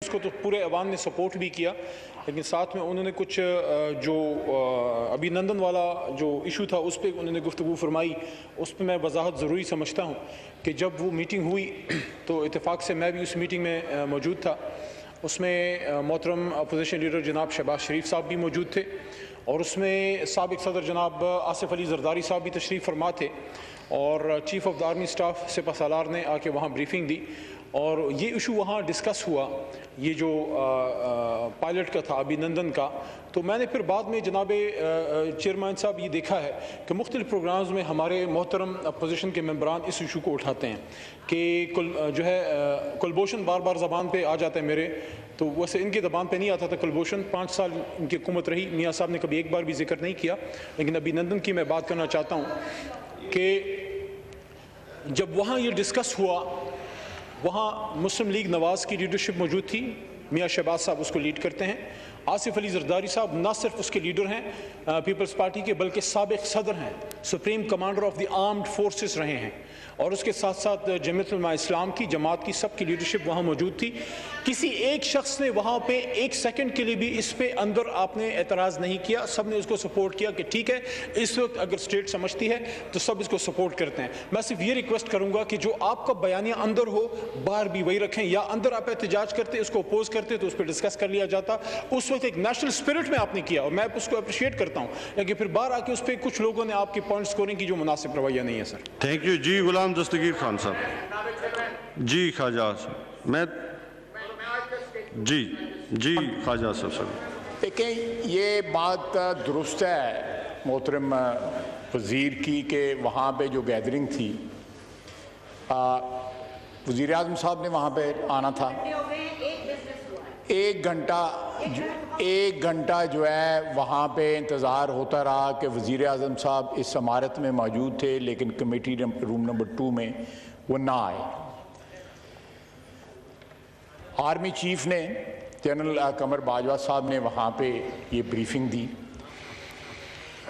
اس کو تو پورے عوام نے سپورٹ بھی کیا، لیکن ساتھ میں انہوں نے کچھ جو ابھی نندن والا جو ایشو تھا اس پہ انہوں نے گفتگو فرمائی. اس پہ میں وضاحت ضروری سمجھتا ہوں کہ جب وہ میٹنگ ہوئی تو اتفاق سے میں بھی اس میٹنگ میں موجود تھا. اس میں محترم اپوزیشن لیڈر جناب شہباز شریف صاحب بھی موجود تھے، اور اس میں سابق صدر جناب آصف علی زرداری صاحب بھی تشریف فرما تھے، اور chief of the army staff سپہ سالار نے آ کے وہاں بریفنگ دی، اور یہ ایشو وہاں ڈسکس ہوا، یہ جو پائلٹ کا تھا ابھی نندن کا. تو میں نے پھر بعد میں جناب چیئرمین صاحب یہ دیکھا ہے کہ مختلف پروگرامز میں ہمارے محترم اپوزیشن کے ممبران اس ایشو کو اٹھاتے ہیں کہ جو ہے کلبھوشن بار بار زبان پہ آ جاتا ہے میرے، تو ویسے ان کی زبان پہ نہیں آتا تھا کلبھوشن. 5 سال ان کی حکومت رہی، میاں صاحب نے کبھی ایک بار بھی ذکر نہیں کیا. لیکن ابھی نندن کی میں بات کرنا چاہتا ہوں کہ جب وہاں یہ ڈسکس ہوا، وہاں مسلم لیگ نواز کی لیڈرشپ موجود تھی، میاں شہباز صاحب اس کو لیڈ کرتے ہیں. آصف علی زرداری صاحب نہ صرف اس کے لیڈر ہیں پیپلز پارٹی کے، بلکہ سابق صدر ہیں، supreme commander of the armed forces رہے ہیں، اور اس کے ساتھ ساتھ جمعیت علماء اسلام کی جماعت کی سب کی لیڈرشپ وہاں موجود تھی. کسی ایک شخص نے وہاں پہ ایک سیکنڈ کے لیے بھی اس پہ اندر آپ نے اعتراض نہیں کیا. سب نے اس کو سپورٹ کیا کہ ٹھیک ہے، اس وقت اگر اسٹیٹ سمجھتی ہے تو سب اس کو سپورٹ کرتے ہیں. میں صرف یہ ریکویسٹ کروں گا کہ جو آپ کا بیانیہ اندر ہو باہر بھی وہی رکھیں، یا اندر آپ احتجاج کرتے اس کو اپوز کرتے تو اس پہ ڈسکس کر لیا جاتا. اس وقت ایک نیشنل اسپرٹ میں آپ نے کیا، اور میں اس کو اپریشیٹ کرتا ہوں، لیکن پھر باہر آ کے اس پہ کچھ لوگوں نے آپ کی پوائنٹ سکورنگ کی جو مناسب رویہ نہیں ہے. Sir thank you. جی غلام دستگیر خان صاحب. جی خواجہ میں جی خواجہ صاحب. دیکھیں، یہ بات درست ہے محترم وزیر کی کہ وہاں پہ جو گیدرنگ تھی، وزیر اعظم صاحب نے وہاں پہ آنا تھا. 1 گھنٹہ جو ہے وہاں پہ انتظار ہوتا رہا کہ وزیر اعظم صاحب اس عمارت میں موجود تھے، لیکن کمیٹی روم نمبر 2 میں وہ نہ آئے. آرمی چیف نے جنرل قمر باجوہ صاحب نے وہاں پہ یہ بریفنگ دی،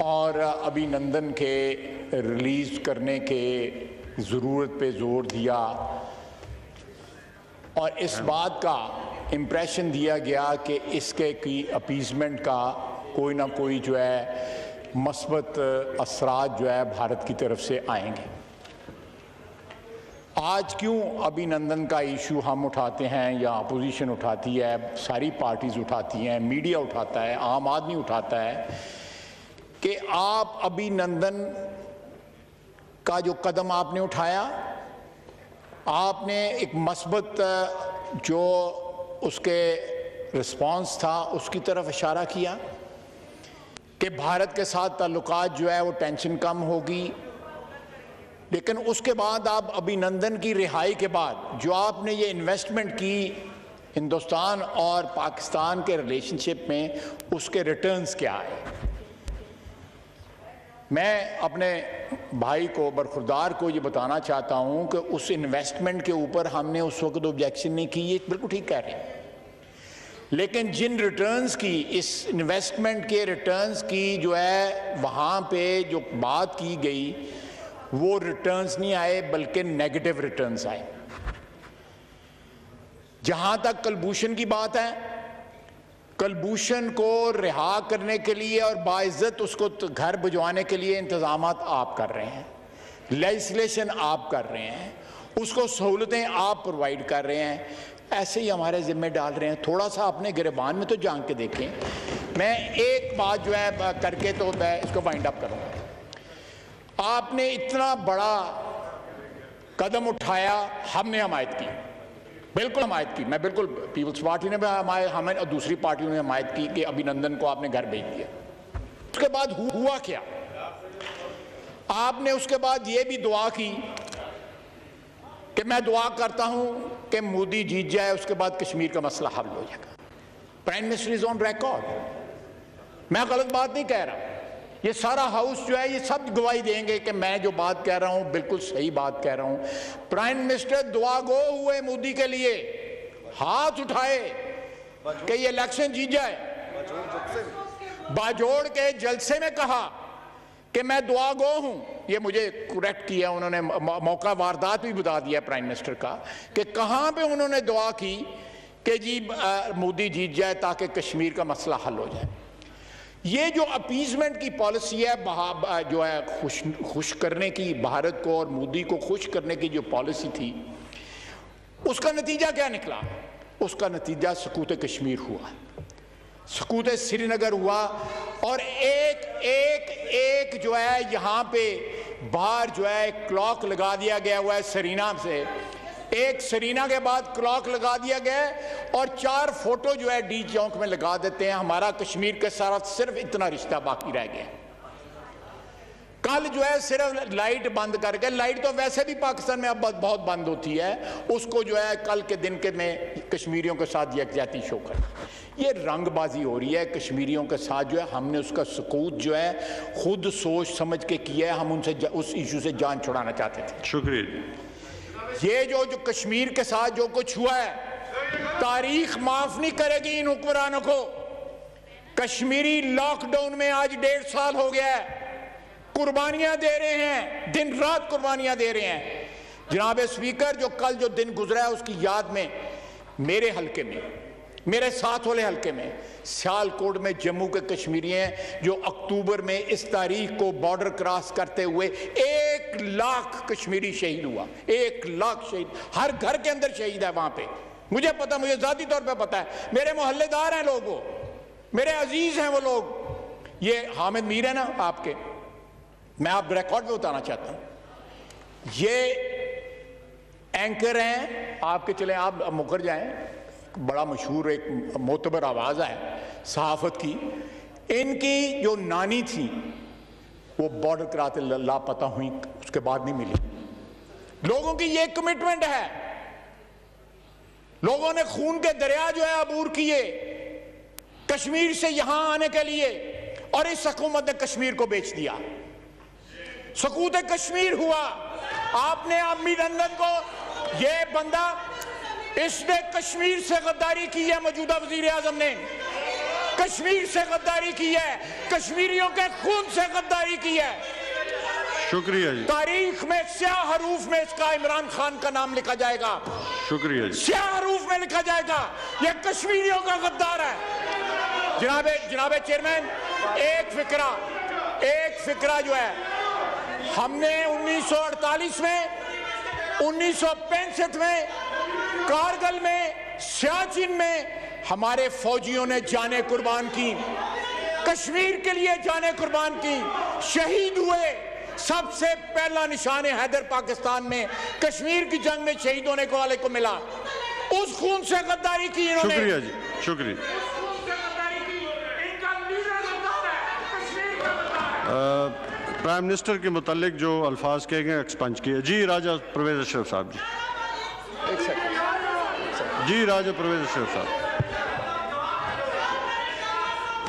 اور ابھی نندن کے ریلیز کرنے کے ضرورت پہ زور دیا، اور اس بات کا امپریشن دیا گیا کہ اس کے کی اپیزمنٹ کا کوئی نہ کوئی جو ہے مثبت اثرات جو ہے بھارت کی طرف سے آئیں گے. آج کیوں ابھی نندن کا ایشو ہم اٹھاتے ہیں یا اپوزیشن اٹھاتی ہے، ساری پارٹیز اٹھاتی ہیں، میڈیا اٹھاتا ہے، عام آدمی اٹھاتا ہے، کہ آپ ابھی نندن کا جو قدم آپ نے اٹھایا، آپ نے ایک مثبت جو اس کے رسپانس تھا اس کی طرف اشارہ کیا کہ بھارت کے ساتھ تعلقات جو ہے وہ ٹینشن کم ہوگی. لیکن اس کے بعد آپ ابھی نندن کی رہائی کے بعد جو آپ نے یہ انویسٹمنٹ کی ہندوستان اور پاکستان کے ریلیشن شپ میں، اس کے ریٹرنز کیا ہے؟ میں اپنے بھائی کو، برخوردار کو یہ بتانا چاہتا ہوں کہ اس انویسٹمنٹ کے اوپر ہم نے اس وقت آبجیکشن نہیں کی، یہ بالکل ٹھیک کہہ رہے ہیں. لیکن جن ریٹرنز کی، اس انویسٹمنٹ کے ریٹرنز کی جو ہے وہاں پہ جو بات کی گئی، وہ ریٹرنز نہیں آئے بلکہ نیگیٹو ریٹرنز آئے. جہاں تک کلبھوشن کی بات ہے، کلبھوشن کو رہا کرنے کے لیے اور باعزت اس کو گھر بھجوانے کے لیے انتظامات آپ کر رہے ہیں، لیجسلیشن آپ کر رہے ہیں، اس کو سہولتیں آپ پرووائڈ کر رہے ہیں. ایسے ہی ہمارے ذمہ ڈال رہے ہیں. تھوڑا سا اپنے گریبان میں تو جان کے دیکھیں. میں ایک بات جو ہے کر کے تو میں اس کو وائنڈ اپ کروں. آپ نے اتنا بڑا قدم اٹھایا، ہم نے حمایت کی، بالکل حمایت کی. میں بالکل، پیپلز پارٹی نے بھی ہمیں اور دوسری پارٹیوں نے حمایت کی کہ ابھی نندن کو آپ نے گھر بھیج دیا. اس کے بعد ہوا کیا؟ آپ نے اس کے بعد یہ بھی دعا کی کہ میں دعا کرتا ہوں کہ مودی جیت جائے، اس کے بعد کشمیر کا مسئلہ حل ہو جائے گا. Prime minister is on record. میں غلط بات نہیں کہہ رہا. یہ سارا ہاؤس جو ہے یہ سب گواہی دیں گے کہ میں جو بات کہہ رہا ہوں بالکل صحیح بات کہہ رہا ہوں. پرائم منسٹر دعا گو ہوئے مودی کے لیے، ہاتھ اٹھائے کہ یہ الیکشن جیت جائے. باجوڑ کے جلسے میں کہا کہ میں دعا گو ہوں. یہ مجھے کریکٹ کیا انہوں نے، موقع واردات بھی بتا دیا پرائم منسٹر کا کہ کہاں پہ انہوں نے دعا کی کہ جی مودی جیت جائے تاکہ کشمیر کا مسئلہ حل ہو جائے. یہ جو اپیزمنٹ کی پالیسی ہے جو ہے خوش کرنے کی، بھارت کو اور مودی کو خوش کرنے کی جو پالیسی تھی، اس کا نتیجہ کیا نکلا؟ اس کا نتیجہ سقوط کشمیر ہوا، سقوط سری نگر ہوا، اور ایک جو ہے یہاں پہ باہر جو ہے کلاک لگا دیا گیا ہوا ہے سرینا سے، ایک سرینا کے بعد کلاک لگا دیا گیا ہے، اور 4 فوٹو جو ہے ڈی چوک میں لگا دیتے ہیں. ہمارا کشمیر کے ساتھ صرف اتنا رشتہ باقی رہ گیا. کل جو ہے صرف لائٹ بند کر کے، لائٹ تو ویسے بھی پاکستان میں اب بہت بند ہوتی ہے، اس کو جو ہے کل کے دن کے میں کشمیریوں کے ساتھ یکجہتی شو کر. یہ رنگ بازی ہو رہی ہے کشمیریوں کے ساتھ جو ہے. ہم نے اس کا سقوط جو ہے خود سوچ سمجھ کے کیا ہے. ہم ان سے اس ایشو سے جان چھڑانا چاہتے تھے. شکریہ. یہ جو کشمیر کے ساتھ جو کچھ ہوا ہے، تاریخ معاف نہیں کرے گی ان حکمرانوں کو. کشمیری لاک ڈاؤن میں آج 1.5 سال ہو گیا ہے، قربانیاں دے رہے ہیں، دن رات قربانیاں دے رہے ہیں. جناب اسپیکر، جو کل جو دن گزرا ہے اس کی یاد میں میرے حلقے میں، میرے ساتھ والے حلقے میں، سیالکوٹ میں جموں کے کشمیری ہیں جو اکتوبر میں اس تاریخ کو بارڈر کراس کرتے ہوئے 1 لاکھ کشمیری شہید ہوا. 1 لاکھ شہید، ہر گھر کے اندر شہید ہے وہاں پہ. مجھے پتا، مجھے ذاتی طور پہ پتا ہے، میرے محلے دار ہیں لوگ، وہ میرے عزیز ہیں وہ لوگ. یہ حامد میر ہے نا آپ کے، میں آپ ریکارڈ پہ اتارنا چاہتا ہوں. یہ اینکر ہیں آپ کے، چلیں آپ مکر جائیں، بڑا مشہور ایک معتبر آواز ہے صحافت کی. ان کی جو نانی تھی وہ بارڈر کراتے لاپتہ ہوئی، اس کے بعد نہیں ملی. لوگوں کی یہ کمٹمنٹ ہے. لوگوں نے خون کے دریا جو ہے عبور کیے کشمیر سے یہاں آنے کے لیے، اور اس حکومت نے کشمیر کو بیچ دیا. سقوط کشمیر ہوا. آپ نے ابھینندن کو، یہ بندہ، اس نے کشمیر سے غداری کی ہے. موجودہ وزیر اعظم نے کشمیر سے غداری کی ہے، کشمیریوں کے خون سے غداری کی ہے. شکریہ جی. تاریخ میں سیاہ حروف میں اس کا عمران خان کا نام لکھا جائے گا. شکریہ جی. سیاہ حروف میں لکھا جائے گا، یہ کشمیریوں کا غدار ہے. جناب چیئرمین، ایک فکرہ جو ہے، ہم نے 1948 میں، 1965 میں، کارگل میں، سیاچن میں ہمارے فوجیوں نے جانیں قربان کی، کشمیر کے لیے جانیں قربان کی، شہید ہوئے. سب سے پہلا نشان حیدر پاکستان میں کشمیر کی جنگ میں شہید ہونے والے کو ملا. اس خون سے غداری کی انہوں نے. شکریہ جی. شکریہ. پرائم منسٹر کے متعلق جو الفاظ کہے گئے ایکسپنج کیے. جی راجہ پرویز اشرف صاحب. جی راجہ پرویز اشرف صاحب.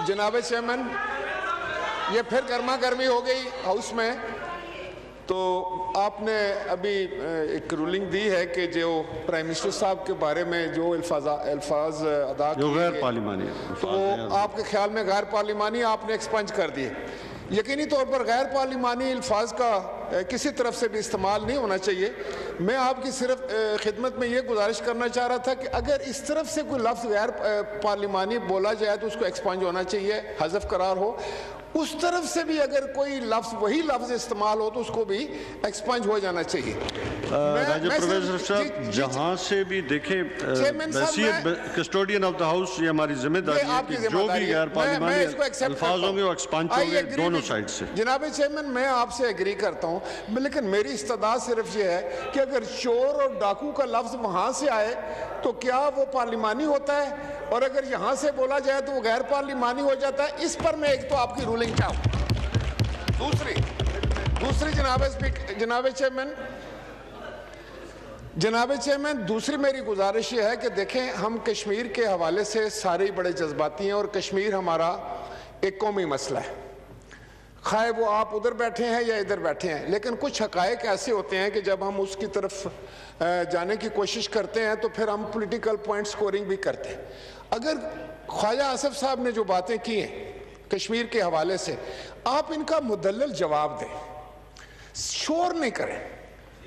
جناب چیئرمین، یہ پھر گرما گرمی ہو گئی ہاؤس میں. تو آپ نے ابھی ایک رولنگ دی ہے کہ جو پرائم منسٹر صاحب کے بارے میں جو الفاظ ادا جو کیے غیر پارلیمانی تو وہ آپ کے خیال میں غیر پارلیمانی آپ نے ایکسپنج کر دیے. یقینی طور پر غیر پارلیمانی الفاظ کا کسی طرف سے بھی استعمال نہیں ہونا چاہیے. میں آپ کی صرف خدمت میں یہ گزارش کرنا چاہ رہا تھا کہ اگر اس طرف سے کوئی لفظ غیر پارلیمانی بولا جائے تو اس کو ایکسپنج ہونا چاہیے، حذف قرار ہو. اس طرف سے بھی اگر کوئی لفظ، وہی لفظ استعمال ہو تو اس کو بھی ایکسپنج ہو جانا چاہیے. راجہ پرویز صاحب، جہاں سے بھی دیکھیں، کسٹوڈین آف دا ہاؤس، یہ ہماری ذمہ داری ہے کہ جو بھی غیر پارلیمانی الفاظ ہوں گے وہ ایکسپنج ہوں گے دونوں سائڈ سے. جناب چیئرمین، میں آپ سے ایگری کرتا ہوں، لیکن میری استدعا صرف یہ ہے کہ اگر چور اور ڈاکو کا لفظ وہاں سے آئے تو کیا وہ پارلیمانی ہوتا ہے، اور اگر یہاں سے بولا جائے تو وہ غیر پارلیمانی ہو جاتا ہے. اس پر میں ایک تو آپ کی رولنگ چاہوں. دوسری جناب چیئرمین، دوسری میری گزارش یہ ہے کہ دیکھیں، ہم کشمیر کے حوالے سے سارے بڑے جذباتی ہیں، اور کشمیر ہمارا ایک قومی مسئلہ ہے، خواہ وہ آپ ادھر بیٹھے ہیں یا ادھر بیٹھے ہیں. لیکن کچھ حقائق ایسے ہوتے ہیں کہ جب ہم اس کی طرف جانے کی کوشش کرتے ہیں تو پھر ہم پولیٹیکل پوائنٹ سکورنگ بھی کرتے ہیں. اگر خواجہ آصف صاحب نے جو باتیں کی ہیں کشمیر کے حوالے سے، آپ ان کا مدلل جواب دیں، شور نہیں کریں.